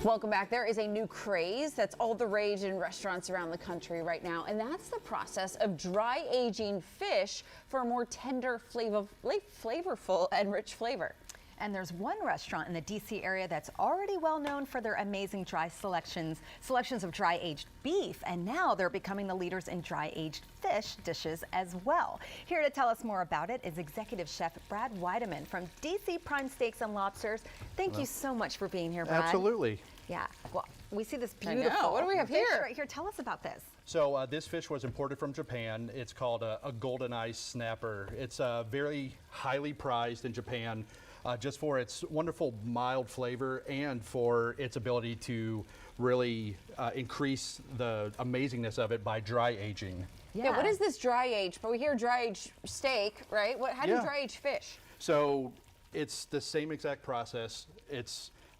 Welcome back. There is a new craze that's all the rage in restaurants around the country right now, and that's the process of dry aging fish for a more tender, flavorful, and rich flavor. And there's one restaurant in the D.C. area that's already well known for their amazing dry selections of dry-aged beef, and now they're becoming the leaders in dry-aged fish dishes as well. Here to tell us more about it is Executive Chef Brad Weideman from D.C. Prime Steaks and Lobsters. Thank you so much for being here, Brad. Absolutely. Yeah. Well, we see this beautiful. What do we have here? Right here. Tell us about this. So this fish was imported from Japan. It's called a golden eye snapper. It's very highly prized in Japan. Just for its wonderful mild flavor and for its ability to really increase the amazingness of it by dry aging. Yeah, what is this dry age? But we hear dry age steak, right? How do you dry age fish? So it's the same exact process.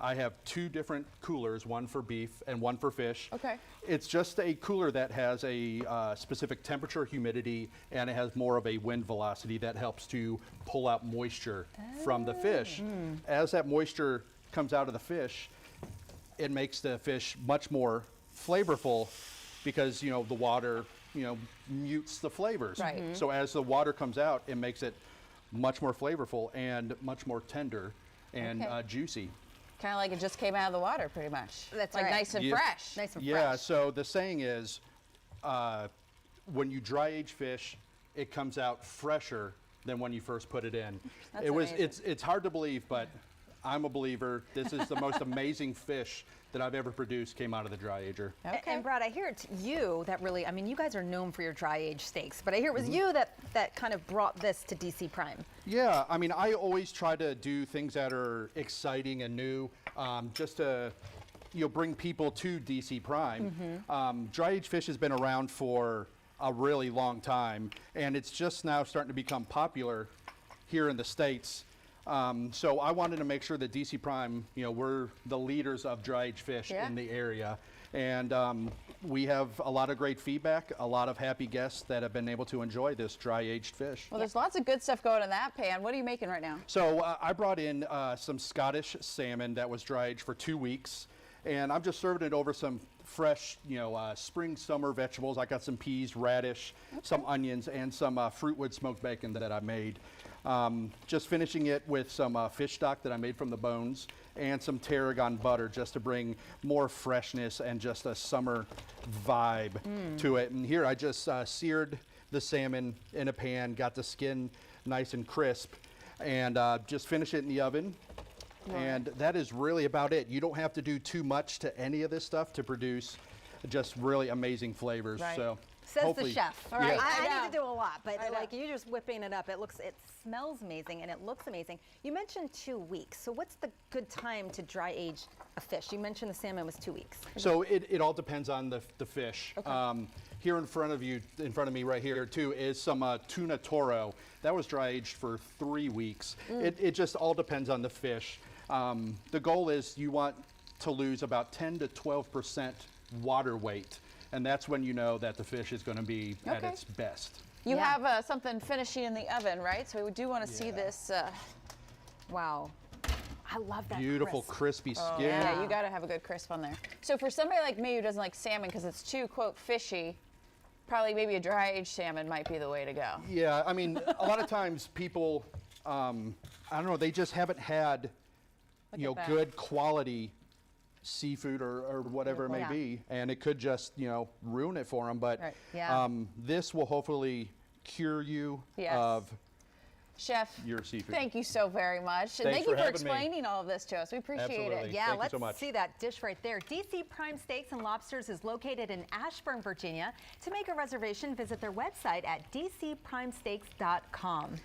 I have two different coolers, one for beef and one for fish. Okay. It's just a cooler that has a specific temperature, humidity, and it has more of a wind velocity that helps to pull out moisture from the fish. As that moisture comes out of the fish, it makes the fish much more flavorful because, the water, mutes the flavors. Right. So as the water comes out, it makes it much more flavorful and much more tender and juicy. Kind of like it just came out of the water, pretty much. That's like right. nice and fresh. Nice and Yeah, fresh. so the saying is, when you dry age fish, it comes out fresher than when you first put it in. That's amazing. It's hard to believe, but I'm a believer. This is the most amazing fish that I've ever produced came out of the dry ager. Okay. And Brad, I hear it's you that really, you guys are known for your dry age steaks, but I hear it was you that kind of brought this to DC Prime. Yeah, I always try to do things that are exciting and new, just to bring people to DC Prime. Dry age fish has been around for a really long time, and it's just now starting to become popular here in the States. So I wanted to make sure that DC Prime, we're the leaders of dry aged fish in the area. And we have a lot of great feedback, a lot of happy guests that have been able to enjoy this dry aged fish. Well, there's lots of good stuff going in that pan. What are you making right now? So I brought in some Scottish salmon that was dry aged for 2 weeks. And I'm just serving it over some fresh, spring, summer vegetables. I got some peas, radish, some onions, and some fruitwood smoked bacon that I made. Just finishing it with some fish stock that I made from the bones and some tarragon butter just to bring more freshness and just a summer vibe to it. And here I just seared the salmon in a pan, got the skin nice and crisp, and just finish it in the oven. And that is really about it. You don't have to do too much to any of this stuff to produce just really amazing flavors. Right. So Says the chef. All right, Yeah. I need to do a lot, but like you just whipping it up. It smells amazing and it looks amazing. You mentioned 2 weeks. So what's the good time to dry age a fish? You mentioned the salmon was 2 weeks. So it all depends on the fish. Okay. Here in front of me right here too, is some tuna toro. That was dry aged for 3 weeks. It just all depends on the fish. The goal is you want to lose about 10 to 12% water weight. And that's when you know that the fish is going to be at its best. You have something finishing in the oven, right? So we do want to see this. Wow. I love that. Beautiful, crispy skin. Yeah, you got to have a good crisp on there. So for somebody like me who doesn't like salmon because it's too, quote, fishy, probably maybe a dry aged salmon might be the way to go. Yeah, a lot of times people, I don't know, they just haven't had, good quality seafood or whatever it may be, and it could just ruin it for them. But this will hopefully cure you of Chef, your seafood. Thank you so very much, and thank you for explaining all of this to us. We appreciate it. Yeah, Thank you so much. let's see that dish right there. DC Prime Steaks and Lobsters is located in Ashburn, Virginia. To make a reservation, visit their website at dcprimesteaks.com.